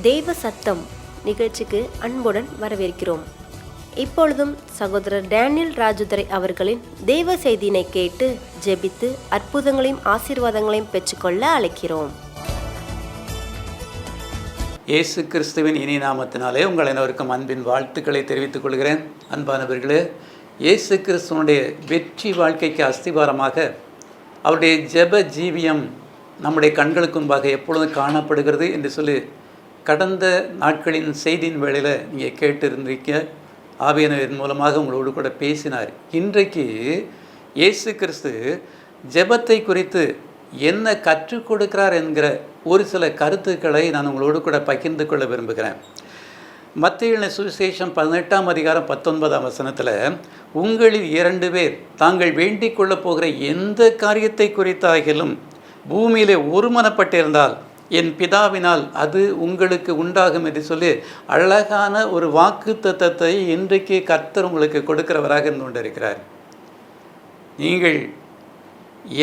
தெய்வ சத்தம் நிகழ்ச்சிக்கு அன்புடன் வரவேற்கிறோம். இப்பொழுதும் சகோதரர் டேனியல் ராஜதுரை அவர்களின் தெய்வ செய்தியினை கேட்டு ஜெபித்து அற்புதங்களையும் ஆசீர்வாதங்களையும் பெற்றுக்கொள்ள அழைக்கிறோம். இயேசு கிறிஸ்துவின் இனி நாமத்தினாலே உங்கள் அனைவருக்கும் அன்பின் வாழ்த்துக்களை தெரிவித்துக் கொள்கிறேன். அன்பானவர்களே, இயேசு கிறிஸ்துவனுடைய வெற்றி வாழ்க்கைக்கு அஸ்திவாரமாக அவருடைய ஜெப ஜீவியம் நம்முடைய கண்களுக்கு முன்பாக எப்பொழுதும் காணப்படுகிறது என்று சொல்லி கடந்த நாட்களின் செய்தியின் வேளையில் நீங்கள் கேட்டிருந்திருக்க ஆவியானவரின் மூலமாக உங்களோடு கூட பேசினார். இன்றைக்கு இயேசு கிறிஸ்து ஜெபத்தை குறித்து என்ன கற்றுக் கொடுக்கிறார் என்கிற ஒரு சில கருத்துக்களை நான் உங்களோடு கூட பகிர்ந்து கொள்ள விரும்புகிறேன். மத்தேயு சுவிசேஷம் 18ஆம் அதிகாரம் 19ஆம் வசனத்தில், உங்களில் 2 பேர் தாங்கள் வேண்டிக் கொள்ளப் போகிற எந்த காரியத்தை குறித்தாகிலும் பூமியிலே ஒருமனப்பட்டிருந்தால் என் பிதாவினால் அது உங்களுக்கு உண்டாகும் என்று சொல்லி அழகான ஒரு வாக்குத்தத்தத்தை இன்றைக்கு கர்த்தர் உங்களுக்கு கொடுக்கிறவராக இருந்து கொண்டிருக்கிறார். நீங்கள்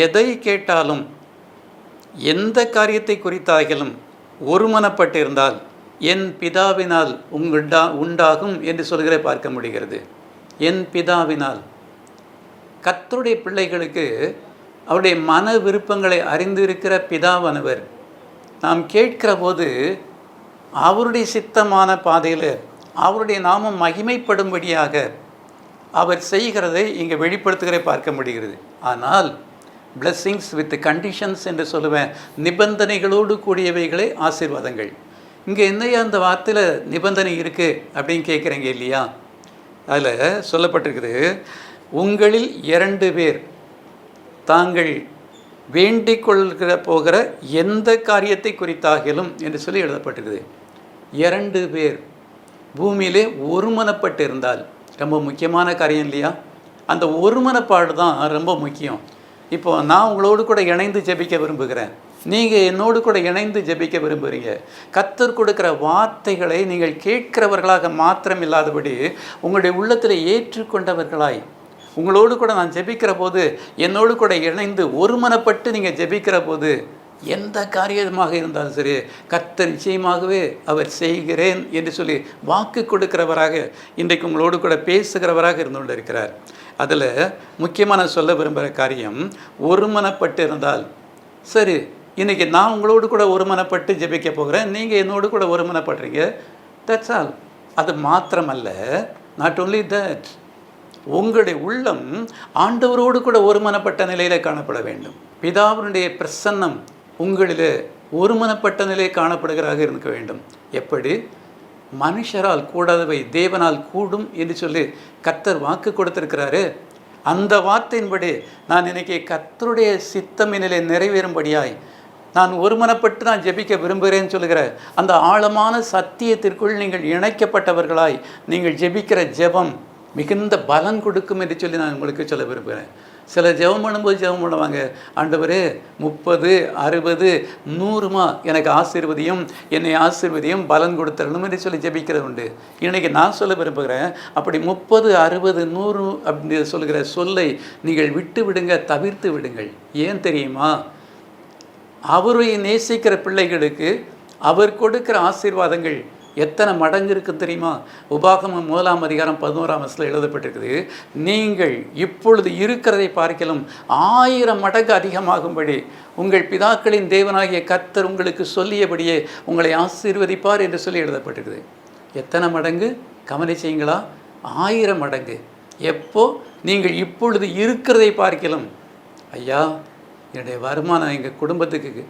எதை கேட்டாலும் எந்த காரியத்தை குறித்தாகிலும் ஒருமனப்பட்டிருந்தால் என் பிதாவினால் உண்டாகும் என்று சொல்கிற பார்க்க முடிகிறது. என் பிதாவினால் கர்த்தருடைய பிள்ளைகளுக்கு அவருடைய மன விருப்பங்களை அறிந்திருக்கிற பிதாவானவர் நாம் கேட்கிற போது அவருடைய சித்தமான பாதையில் அவருடைய நாமம் மகிமைப்படும்படியாக அவர் செய்கிறதை இங்கே வெளிப்படுத்துகிற பார்க்க முடிகிறது. ஆனால் பிளெஸ்ஸிங்ஸ் வித் கண்டிஷன்ஸ் என்று சொல்லுவேன், நிபந்தனைகளோடு கூடியவைகளே ஆசீர்வாதங்கள். இங்கே என்னையா அந்த வார்த்தையில் நிபந்தனை இருக்குது அப்படின்னு கேட்குறீங்க இல்லையா? அதில் சொல்லப்பட்டிருக்குது, உங்களில் 2 பேர் தாங்கள் வேண்டிக் கொள்கிற போகிற எந்த காரியத்தை குறித்தாகிலும் என்று சொல்லி எழுதப்பட்டிருக்குது. 2 பேர் பூமியிலே ஒருமனப்பட்டு இருந்தால் ரொம்ப முக்கியமான காரியம் இல்லையா? அந்த ஒருமனப்பாடு தான் ரொம்ப முக்கியம். இப்போ நான் உங்களோடு கூட இணைந்து ஜெபிக்க விரும்புகிறேன், நீங்கள் என்னோடு கூட இணைந்து ஜெபிக்க விரும்புகிறீங்க. கர்த்தர் கொடுக்குற வார்த்தைகளை நீங்கள் கேட்கிறவர்களாக மாத்திரம் இல்லாதபடி உங்களுடைய உள்ளத்தில் ஏற்றுக்கொண்டவர்களாய் உங்களோடு கூட நான் ஜெபிக்கிற போது என்னோடு கூட இணைந்து ஒருமனப்பட்டு நீங்கள் ஜெபிக்கிற போது எந்த காரியமாக இருந்தாலும் சரி கர்த்தர் நிச்சயமாகவே அவர் செய்கிறேன் என்று சொல்லி வாக்கு கொடுக்கிறவராக இன்றைக்கு உங்களோடு கூட பேசுகிறவராக இருந்து கொண்டு இருக்கிறார். அதில் முக்கியமாக நான் சொல்ல விரும்புகிற காரியம், ஒருமனப்பட்டு இருந்தால் சரி. இன்றைக்கி நான் உங்களோடு கூட ஒருமனப்பட்டு ஜெபிக்க போகிறேன், நீங்கள் என்னோடு கூட ஒருமனப்படுறீங்க, தட்ஸ் ஆல். அது மாத்திரமல்ல, நாட் ஓன்லி தட், உங்களுடைய உள்ளம் ஆண்டவரோடு கூட ஒருமனப்பட்ட நிலையில் காணப்பட வேண்டும். பிதாவினுடைய பிரசன்னம் உங்களில் ஒருமனப்பட்ட நிலையில் காணப்படுகிறாக இருக்க வேண்டும். எப்படி? மனுஷரால் கூடாதவை தேவனால் கூடும் என்று சொல்லி கர்த்தர் வாக்கு கொடுத்திருக்கிறாரு. அந்த வார்த்தையின்படி நான் இன்னைக்கு கர்த்தருடைய சித்தமினிலே நிறைவேறும்படியாய் நான் ஒருமனப்பட்டு நான் ஜெபிக்க விரும்புகிறேன்னு சொல்லுகிற அந்த ஆழமான சத்தியத்திற்குள் நீங்கள் இணைக்கப்பட்டவர்களாய் நீங்கள் ஜெபிக்கிற ஜெபம் மிகுந்த பலன் கொடுக்கும் என்று சொல்லி நான் உங்களுக்கு சொல்ல விரும்புகிறேன். சில ஜெபம் பண்ணும்போது ஜெபம் பண்ணுவாங்க, ஆண்டவரே 30, 60, 100மா எனக்கு ஆசீர்வதியும், என்னை ஆசீர்வதியும், பலன் கொடுத்தரணும் என்று சொல்லி ஜெபிக்கிறது உண்டு. இன்றைக்கி நான் சொல்ல விரும்புகிறேன், அப்படி 30, 60, 100 அப்படி சொல்லுகிற சொல்லை நீங்கள் விட்டு விடுங்க, தவிர்த்து விடுங்கள். ஏன் தெரியுமா? அவரை நேசிக்கிற பிள்ளைகளுக்கு அவர் கொடுக்கிற ஆசீர்வாதங்கள் எத்தனை மடங்கு இருக்குது தெரியுமா? உபாகமம் 1ஆம் அதிகாரம் 11ஆம் வசனத்தில் எழுதப்பட்டிருக்குது, நீங்கள் இப்பொழுது இருக்கிறதை பார்க்கலாம் 1000 மடங்கு அதிகமாகும்படி உங்கள் பிதாக்களின் தேவனாகிய கர்த்தர் உங்களுக்கு சொல்லியபடியே உங்களை ஆசீர்வதிப்பார் என்று சொல்லி எழுதப்பட்டிருக்குது. எத்தனை மடங்கு கவனிச்சிங்களா? 1000 மடங்கு. எப்போ? நீங்கள் இப்பொழுது இருக்கிறதை பார்க்கலாம். ஐயா, என்னுடைய வருமானம் எங்கள் குடும்பத்துக்கு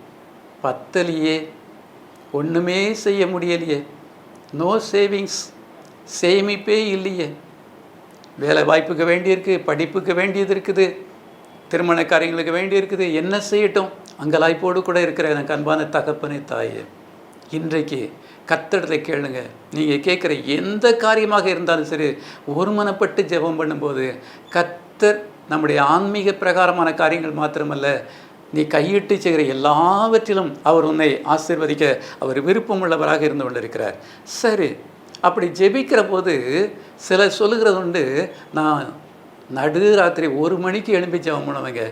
பத்தலையே, ஒன்றுமே செய்ய முடியலையே, நோ சேவிங்ஸ், சேமிப்பே இல்லையே, வேலை வாய்ப்புக்கு வேண்டியிருக்கு, படிப்புக்கு வேண்டியது இருக்குது, திருமண காரியங்களுக்கு வேண்டி இருக்குது, என்ன செய்யட்டும்? அங்கலாய்ப்போடு கூட இருக்கிற எனக்கு அன்பான தகப்பனே, தாயே, இன்றைக்கு கர்த்தரிடத்தை கேளுங்க. நீங்கள் கேட்குற எந்த காரியமாக இருந்தாலும் சரி ஒருமனப்பட்டு ஜெபம் பண்ணும்போது கர்த்தர் நம்முடைய ஆன்மீக பிரகாரமான காரியங்கள் மாத்திரமல்ல, நீ கையிட்டு செய்கிற எல்லாவற்றிலும் அவர் உன்னை ஆசீர்வதிக்க அவர் விருப்பம் உள்ளவராக இருந்து கொண்டிருக்கிறார். சரி, அப்படி ஜெபிக்கிற போது சிலர் சொல்லுகிறது உண்டு, நான் நடுராத்திரி 1 மணிக்கு எழும்பி ஜெபம் பண்ணுவேங்க,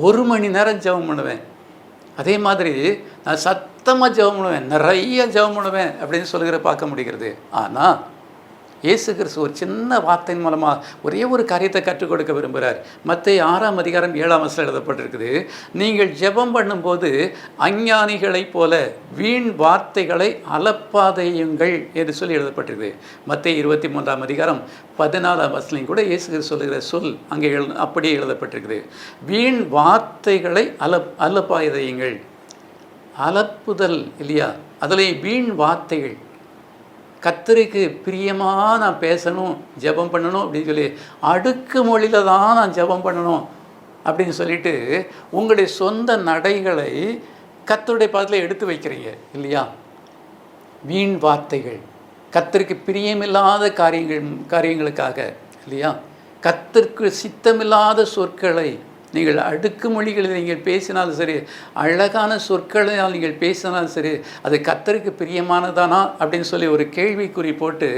1 மணி நேரம் ஜெபம் பண்ணுவேன். அதே மாதிரி நான் சத்தமாக ஜெபம் பண்ணுவேன், நிறைய ஜெபம் பண்ணுவேன் அப்படின்னு சொல்லுகிற பார்க்க முடிகிறது. ஆனால் இயேசு கிறிஸ்து ஒரு சின்ன வார்த்தையின் மூலமாக ஒரே ஒரு காரியத்தை கற்றுக் கொடுக்க விரும்புகிறார். மத்தேயு 6:7 எழுதப்பட்டிருக்குது, நீங்கள் ஜெபம் பண்ணும்போது அஞ்ஞானிகளைப் போல வீண் வார்த்தைகளை அலப்பாதையுங்கள் என்று சொல்லி எழுதப்பட்டிருக்குது. மத்தேயு 23:14 கூட இயேசு கிறிஸ்து சொல்லுகிற சொல் அங்கே அப்படியே எழுதப்பட்டிருக்குது. வீண் வார்த்தைகளை அலப்பாதையுங்கள். அலப்புதல் இல்லையா, அதில் வீண் வார்த்தைகள். கர்த்தருக்கு பிரியமாக நான் பேசணும், ஜெபம் பண்ணணும் அப்படின்னு சொல்லி அடுக்கு மொழியில் தான் நான் ஜெபம் பண்ணணும் அப்படின்னு சொல்லிட்டு உங்களுடைய சொந்த நடைகளை கர்த்தருடைய பாதத்தில் எடுத்து வைக்கிறீங்க இல்லையா. வீண் வார்த்தைகள், கர்த்தருக்கு பிரியமில்லாத காரியங்களுக்காக இல்லையா, கர்த்தருக்கு சித்தமில்லாத சொற்களை நீங்கள் அடுக்கு மொழிகளில் நீங்கள் பேசினாலும் சரி, அழகான சொற்களினால் நீங்கள் பேசினாலும் சரி, அது கர்த்தருக்கு பிரியமானதானா அப்படின்னு சொல்லி ஒரு கேள்விக்குறி போட்டு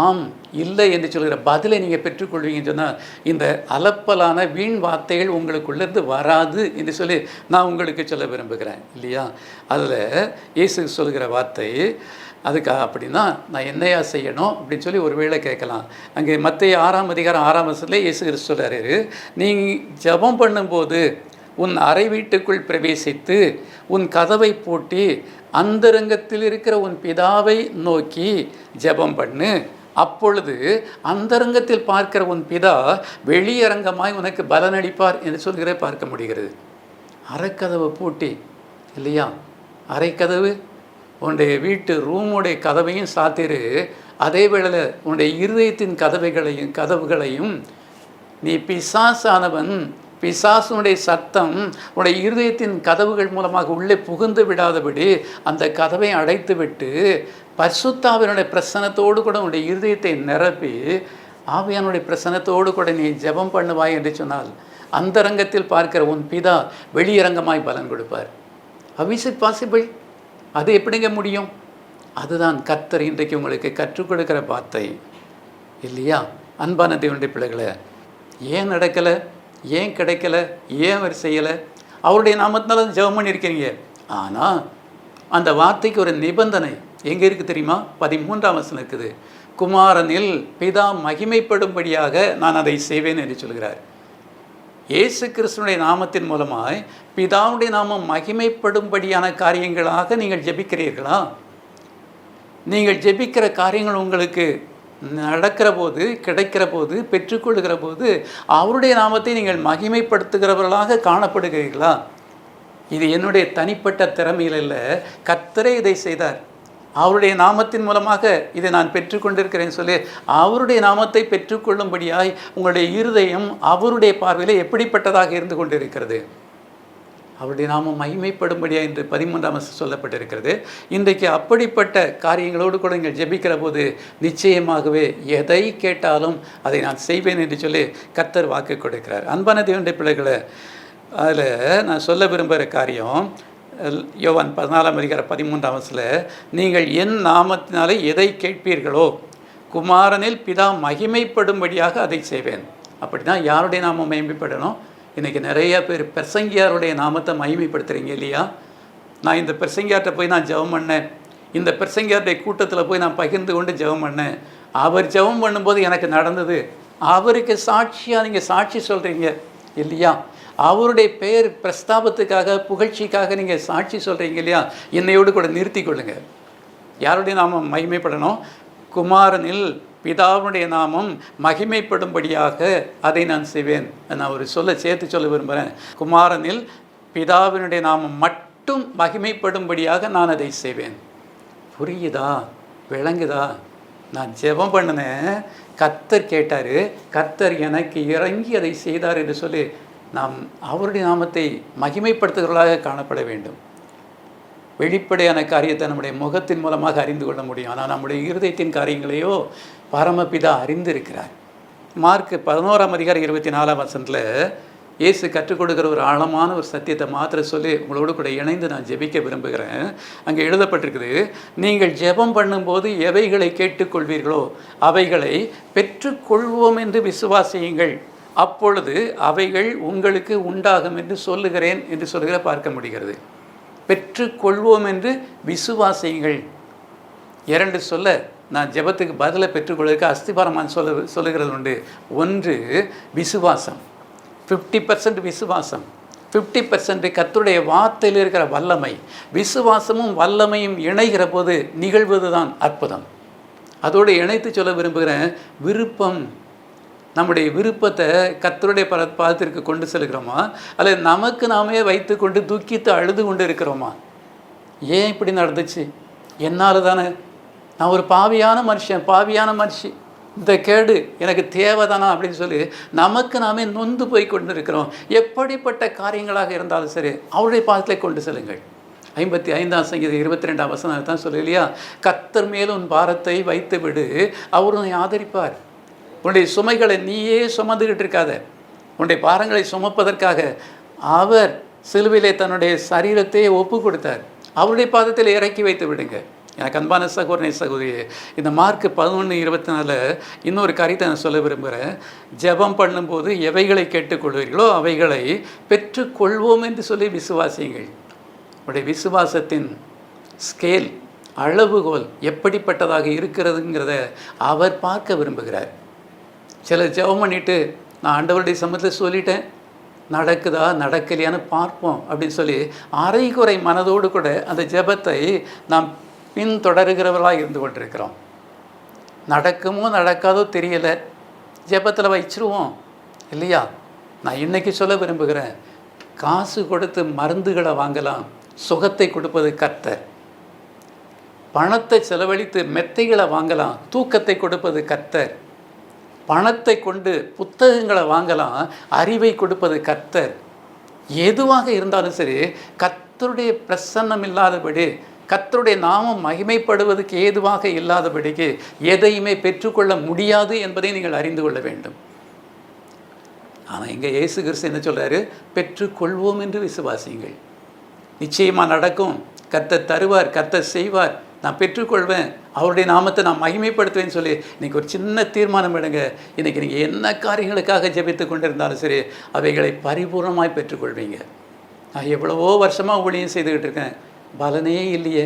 ஆம் இல்லை என்று சொல்கிற பதிலை நீங்கள் பெற்றுக்கொள்வீங்கன்னு சொன்னால் இந்த அலப்பலான வீண் வார்த்தைகள் உங்களுக்குள்ளேருந்து வராது என்று சொல்லி நான் உங்களுக்கு சொல்ல விரும்புகிறேன் இல்லையா. அதில் இயேசு சொல்கிற வார்த்தை அதுக்காக அப்படின்னா நான் என்னையா செய்யணும் அப்படின்னு சொல்லி ஒரு வேளை கேட்கலாம். அங்கே மத்தேயு 6:6 இயேசு கிறிஸ்து சொல்கிறாரு, நீ ஜெபம் பண்ணும்போது உன் அறை வீட்டுக்குள் பிரவேசித்து உன் கதவை பூட்டி அந்தரங்கத்தில் இருக்கிற உன் பிதாவை நோக்கி ஜெபம் பண்ணு. அப்பொழுது அந்தரங்கத்தில் பார்க்கிற உன் பிதா வெளியரங்கமாய் உனக்கு பலனளிப்பார் என்று சொல்கிற பார்க்க முடிகிறது. அறைக்கதவை பூட்டி இல்லையா, அறைக்கதவு உன்னுடைய வீட்டு ரூமுடைய கதவையும் சாத்திரு. அதே வேளையில் உன்னுடைய இருதயத்தின் கதவுகளையும் நீ பிசாசானவன், பிசாசுனுடைய சத்தம் உன்னுடைய இருதயத்தின் கதவுகள் மூலமாக உள்ளே புகுந்து விடாதபடி அந்த கதவை அடைத்து விட்டு பரிசுத்தாவினுடைய பிரசன்னத்தோடு கூட உன்னுடைய இருதயத்தை நிரப்பி ஆவியானுடைய பிரசன்னத்தோடு கூட நீ ஜெபம் பண்ணுவாய் என்று சொன்னால் அந்தரங்கத்தில் பார்க்கிற உன் பிதா வெளியரங்கமாய் பலன் கொடுப்பார். How is it possible? அது எப்படிங்க முடியும்? அதுதான் கர்த்தர் இன்றைக்கு உங்களுக்கு கற்றுக் கொடுக்கிற வார்த்தை இல்லையா. அன்பான தேவனுடைய பிள்ளைகளை, ஏன் நடக்கலை, ஏன் கிடைக்கல, ஏன் அவர் செய்யலை? அவருடைய நாமத்தினால ஜெபம் பண்ணியிருக்கிறீங்க. ஆனால் அந்த வார்த்தைக்கு ஒரு நிபந்தனை எங்கே இருக்குது தெரியுமா? 13 இருக்குது. குமாரனில் பிதா மகிமைப்படும்படியாக நான் அதை செய்வேன் என்று சொல்கிறார். இயேசு கிறிஸ்துனுடைய நாமத்தின் மூலமாய் பிதாவுடைய நாமம் மகிமைப்படும்படியான காரியங்களாக நீங்கள் ஜெபிக்கிறீர்களா? நீங்கள் ஜெபிக்கிற காரியங்கள் உங்களுக்கு நடக்கிற போது, கிடைக்கிற போது, பெற்றுக்கொள்கிற போது அவருடைய நாமத்தை நீங்கள் மகிமைப்படுத்துகிறவர்களாக காணப்படுகிறீர்களா? இது என்னுடைய தனிப்பட்ட திறமையில் இல்லை, கர்த்தரே இதை செய்தார். அவருடைய நாமத்தின் மூலமாக இதை நான் பெற்றுக்கொண்டிருக்கிறேன்னு சொல்லி அவருடைய நாமத்தை பெற்றுக்கொள்ளும்படியாய் உங்களுடைய இருதயம் அவருடைய பார்வையில் எப்படிப்பட்டதாக இருந்து கொண்டிருக்கிறது? அவருடைய நாமம் மகிமைப்படும்படியாக என்று 13 சொல்லப்பட்டிருக்கிறது. இன்றைக்கு அப்படிப்பட்ட காரியங்களோடு கூட நீங்கள் ஜெபிக்கிற போது நிச்சயமாகவே எதை கேட்டாலும் அதை நான் செய்வேன் என்று சொல்லி கர்த்தர் வாக்கு கொடுக்கிறார். அன்பான தேவனுடைய பிள்ளைகளை, அதில் நான் சொல்ல விரும்புகிற காரியம் யோவான் 14:13 நீங்கள் என் நாமத்தினாலே எதை கேட்பீர்களோ குமாரனில் பிதா மகிமைப்படும்படியாக அதை செய்வேன். அப்படின்னா யாருடைய நாமம் மகிமைப்படணும்? இன்றைக்கி நிறைய பேர் பிரசங்கியாருடைய நாமத்தை மகிமைப்படுத்துகிறீங்க இல்லையா. நான் இந்த பிரசங்கியார்கிட்ட போய் நான் ஜெபம் பண்ணேன், இந்த பிரசங்கியாருடைய கூட்டத்தில் போய் நான் பகிர்ந்து கொண்டு ஜெபம் பண்ணேன், அவர் ஜெபம் பண்ணும்போது எனக்கு நடந்தது, அவருக்கு சாட்சியாக நீங்கள் சாட்சி சொல்கிறீங்க இல்லையா. அவருடைய பெயர் பிரஸ்தாபத்துக்காக, புகழ்ச்சிக்காக நீங்கள் சாட்சி சொல்கிறீங்க இல்லையா. என்னையோடு கூட நிறுத்தி கொள்ளுங்கள். யாருடைய நாமம் மகிமைப்படணும்? குமாரனில் பிதாவுடைய நாமம் மகிமைப்படும்படியாக அதை நான் செய்வேன். நான் ஒரு சேர்த்து சொல்ல விரும்புகிறேன். குமாரனில் பிதாவினுடைய நாமம் மட்டும் மகிமைப்படும்படியாக நான் அதை செய்வேன். புரியுதா? விளங்குதா? நான் ஜெபம் பண்ணினேன், கர்த்தர் கேட்டார், கர்த்தர் எனக்கு இறங்கி அதை செய்தார் என்று சொல்லி நாம் அவருடைய நாமத்தை மகிமைப்படுத்துகிறவர்களாக காணப்பட வேண்டும். வெளிப்படையான காரியத்தை நம்முடைய முகத்தின் மூலமாக அறிந்து கொள்ள முடியும். ஆனால் நம்முடைய இருதயத்தின் காரியங்களையோ பரமபிதா அறிந்திருக்கிறார். மார்க் 11:24 இயேசு கற்றுக் கொடுக்குற ஒரு ஆழமான ஒரு சத்தியத்தை மாத்திர சொல்லி உங்களோடு கூட இணைந்து நான் ஜெபிக்க விரும்புகிறேன். அங்கே எழுதப்பட்டிருக்குது, நீங்கள் ஜெபம் பண்ணும்போது எவைகளை கேட்டுக்கொள்வீர்களோ அவைகளை பெற்றுக்கொள்வோம் என்று விசுவாசியுங்கள், அப்பொழுது அவைகள் உங்களுக்கு உண்டாகும் என்று சொல்லுகிறேன் என்று சொல்லுகிற பார்க்க முடிகிறது. பெற்றுக்கொள்வோம் என்று விசுவாசியுங்கள். 2 சொல்ல நான் ஜெபத்துக்கு பதிலை பெற்றுக்கொள்வதற்கு அஸ்திபாரமான சொல்லுகிறது உண்டு. 1 விசுவாசம், 50% விசுவாசம், 50% கர்த்தருடைய வார்த்தையில் இருக்கிற வல்லமை. விசுவாசமும் வல்லமையும் இணைகிற போது நிகழ்வது தான் அற்புதம். அதோடு இணைத்து சொல்ல விரும்புகிறேன், விருப்பம். நம்முடைய விருப்பத்தை கர்த்தருடைய பாதத்திற்கு கொண்டு செல்கிறோமா, அல்லது நமக்கு நாமே வைத்து கொண்டு துக்கித்து அழுது கொண்டு இருக்கிறோமா? ஏன் இப்படி நடந்துச்சு, என்னால் தானே, நான் ஒரு பாவியான மனுஷி, இந்த கேடு எனக்கு தேவைதானா அப்படின்னு சொல்லி நமக்கு நாமே நொந்து போய் கொண்டு இருக்கிறோம். எப்படிப்பட்ட காரியங்களாக இருந்தாலும் சரி அவருடைய பாதத்தில் கொண்டு செல்லுங்கள். 55ஆம் சங்கீதம் 22ஆம் வசனம் தான் சொல்லு இல்லையா, கர்த்தர் மேலும் உன் பாரத்தை வைத்து விடு, அவர் உன்னை ஆதரிப்பார். உன்னுடைய சுமைகளை நீயே சுமந்துக்கிட்டு இருக்காத, உன்னுடைய பாரங்களை சுமப்பதற்காக அவர் சிலுவையிலே தன்னுடைய சரீரத்தை ஒப்பு கொடுத்தார். அவருடைய பாதத்தில் இறக்கி வைத்து விடுங்க. எனக்கு அன்பான சகோதரனை சகோதரியே, இந்த மார்க் 11:24 இன்னொரு காரியத்தை நான் சொல்ல விரும்புகிறேன். ஜெபம் பண்ணும்போது எவைகளை கேட்டுக்கொள்வீர்களோ அவைகளை பெற்றுக்கொள்வோம் என்று சொல்லி விசுவாசியுங்கள். உடைய விசுவாசத்தின் ஸ்கேல், அளவுகோல் எப்படிப்பட்டதாக இருக்கிறதுங்கிறத அவர் பார்க்க விரும்புகிறார். சிலர் ஜெபம் பண்ணிவிட்டு நான் ஆண்டவருடைய சமூகத்தில் சொல்லிட்டேன், நடக்குதா நடக்கலையான்னு பார்ப்போம் அப்படின்னு சொல்லி அரைகுறை மனதோடு கூட அந்த ஜெபத்தை நாம் பின்தொடருகிறவர்களாக இருந்து கொண்டிருக்கிறோம். நடக்குமோ நடக்காதோ தெரியலை, ஜெபத்தில் வச்சிருவோம் இல்லையா? நான் இன்றைக்கி சொல்ல விரும்புகிறேன், காசு கொடுத்து மருந்துகளை வாங்கலாம், சுகத்தை கொடுப்பது கர்த்தர். பணத்தை செலவழித்து மெத்தைகளை வாங்கலாம், தூக்கத்தை கொடுப்பது கர்த்தர். பணத்தை கொண்டு புத்தகங்களை வாங்கலாம், அறிவை கொடுப்பது கர்த்தர். எதுவாக இருந்தாலும் சரி, கர்த்தருடைய பிரசன்னம் இல்லாதபடி, கர்த்தருடைய நாமம் மகிமைப்படுவதற்கு ஏதுவாக இல்லாதபடிக்கு எதையுமே பெற்றுக்கொள்ள முடியாது என்பதை நீங்கள் அறிந்து கொள்ள வேண்டும். ஆனால் இங்கே இயேசு கிறிஸ்து என்ன சொல்கிறாரு, பெற்றுக்கொள்வோம் என்று விசுவாசியுங்கள். நிச்சயமாக நடக்கும், கர்த்தர் தருவார், கர்த்தர் செய்வார், நான் பெற்றுக்கொள்வேன், அவருடைய நாமத்தை நான் மகிமைப்படுத்துவேன்னு சொல்லி இன்றைக்கி ஒரு சின்ன தீர்மானம் எடுங்க. இன்றைக்கி நீங்கள் என்ன காரியங்களுக்காக ஜெபித்து கொண்டிருந்தாலும் சரி அவைகளை பரிபூர்ணமாய் பெற்றுக்கொள்வீங்க. நான் எவ்வளவோ வருஷமாக ஊழியம் செய்துக்கிட்டு இருக்கேன், பலனே இல்லையே.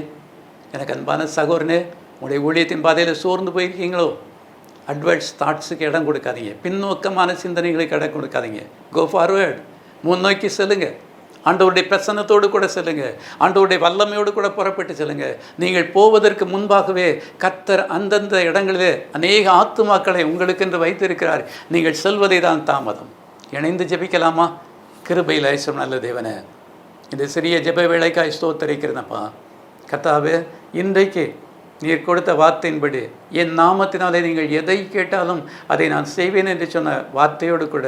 எனக்கு அன்பான சகோதரனே, உங்களுடைய ஊழியத்தின் பாதையில் சோர்ந்து போயிருக்கீங்களோ, அட்வர்ட்ஸ் தாட்ஸுக்கு இடம் கொடுக்காதீங்க, பின்னோக்கமான சிந்தனைகளுக்கு இடம் கொடுக்காதீங்க. கோ ஃபார்வேர்டு, முன்னோக்கி செல்லுங்கள். ஆண்டவருடைய பிரசன்னத்தோடு கூட செல்லுங்கள், ஆண்டவருடைய வல்லமையோடு கூட புறப்பட்டு செல்லுங்கள். நீங்கள் போவதற்கு முன்பாகவே கர்த்தர் அந்தந்த இடங்களிலே அநேக ஆத்துமாக்களை உங்களுக்கென்று வைத்திருக்கிறார். நீங்கள் செல்வதை தான் தாமதம். இணைந்து ஜெபிக்கலாமா? கிருபையில் ஐஸ்வரம் நல்ல தேவனே, இந்த சிறிய ஜெப வேளைக்காய் ஸ்தோத்தரிக்கிறேனப்பா. கர்த்தாவே, இன்றைக்கு நீர் கொடுத்த வார்த்தையின்படி என் நாமத்தினாலே நீங்கள் எதை கேட்டாலும் அதை நான் செய்வேன் என்று சொன்ன வார்த்தையோடு கூட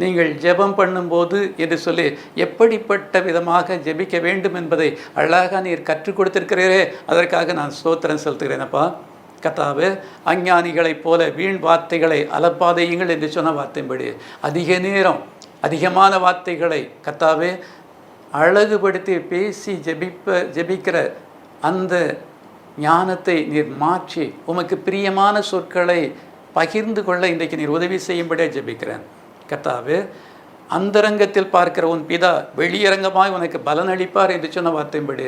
நீங்கள் ஜெபம் பண்ணும்போது என்று சொல்லி எப்படிப்பட்ட விதமாக ஜெபிக்க வேண்டும் என்பதை அழகாக நீர் கற்றுக் கொடுத்திருக்கிறீரே, அதற்காக நான் ஸ்தோத்திரம் செலுத்துகிறேனப்பா. கர்த்தாவே, அஞ்ஞானிகளைப் போல வீண் வார்த்தைகளை அலப்பாதையுங்கள் என்று சொன்ன வார்த்தையின்படி அதிக நேரம் அதிகமான வார்த்தைகளை கர்த்தாவே அழகுபடுத்தி பேசி ஜெபிக்கிற அந்த ஞானத்தை நீர் மாற்றி உமக்கு பிரியமான சொற்களை பகிர்ந்து கொள்ள இன்றைக்கு நீர் உதவி செய்யும்படியாக ஜெபிக்கிறேன். கர்த்தாவே, அந்தரங்கத்தில் பார்க்கிற உன் பிதா வெளியரங்கமாய் உனக்கு பலனளிப்பார் என்று சொன்ன வார்த்தையின்படி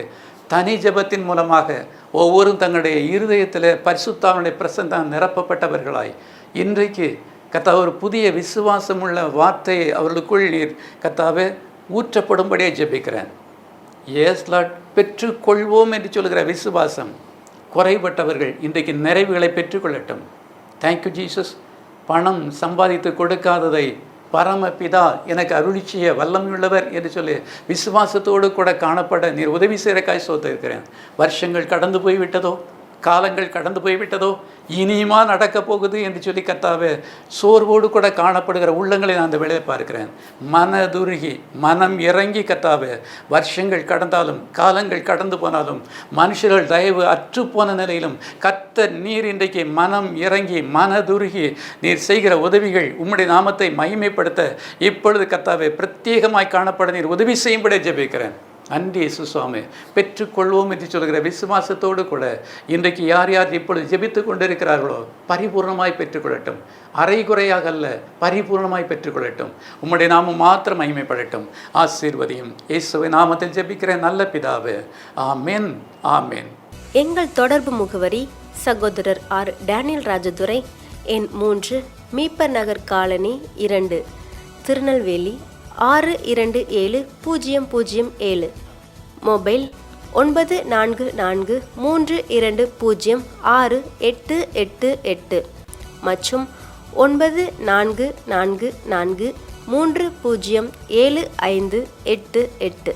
தனி ஜெபத்தின் மூலமாக ஒவ்வொரும் தங்களுடைய இருதயத்தில் பரிசுத்தாவினுடைய பிரசன்னம் நிரப்பப்பட்டவர்களாய் இன்றைக்கு கர்த்தாவே ஒரு புதிய விசுவாசமுள்ள வார்த்தையை அவர்களுக்குள் நீர் கர்த்தாவே ஊற்றப்படும்படியாக ஜெபிக்கிறேன். எஸ் லார்ட், பெற்றுக்கொள்வோம் என்று சொல்கிற விசுவாசம் குறைபட்டவர்கள் இன்றைக்கு நிறைவுகளை பெற்றுக்கொள்ளட்டும். Thank you Jesus. பணம் சம்பாதித்து கொடுக்காததை பரமபிதா எனக்கு அருளிச்சிய வல்லமையுள்ளவர் என்று சொல்லி விசுவாசத்தோடு கூட காணப்பட நீர் உதவி செய்கிறக்காய் இருக்கிறேன். வருஷங்கள் கடந்து போய்விட்டதோ, காலங்கள் கடந்து போய்விட்டதோ, இனியுமா நடக்கப் போகுது என்று சொல்லி கர்த்தாவே சோர்வோடு கூட காணப்படுகிற உள்ளங்களை நான் அந்த வேலையை பார்க்கிறேன். மனதுருகி மனம் இறங்கி கர்த்தாவே, வருஷங்கள் கடந்தாலும் காலங்கள் கடந்து போனாலும் மனுஷர்கள் தயவு அற்றுப்போன நிலையிலும் கர்த்தர் நீர் இன்றைக்கு மனம் இறங்கி மனதுருகி நீர் செய்கிற உதவிகள் உம்முடைய நாமத்தை மகிமைப்படுத்த இப்பொழுது கர்த்தாவே பிரத்யேகமாய் காணப்பட நீர் உதவி செய்யும்படியே ஜெபிக்கிறேன். நன்றி இயேசு சுவாமி. பெற்றுக்கொள்வோம் என்று சொல்கிற விசுவாசத்தோடு கூட இன்றைக்கு யார் யார் இப்பொழுது ஜெபித்து கொண்டிருக்கிறார்களோ பரிபூர்ணமாய் பெற்றுக்கொள்ளட்டும். அரைகுறையாக அல்ல, பரிபூர்ணமாய் பெற்றுக்கொள்ளட்டும். உம்முடைய நாமம் மாத்திரம் மகிமைப்படட்டும். ஆசீர்வதியும். இயேசுவின் நாமத்தில் ஜெபிக்கிற நல்ல பிதாவே, ஆமென், ஆமென். எங்கள் தொடர்பு முகவரி சகோதரர் ஆர் டேனியல் ராஜதுரை, எண் 3, மீப்பர் நகர் காலனி 2, திருநெல்வேலி 627007. மொபைல் 9443206888 மற்றும் 9444307588.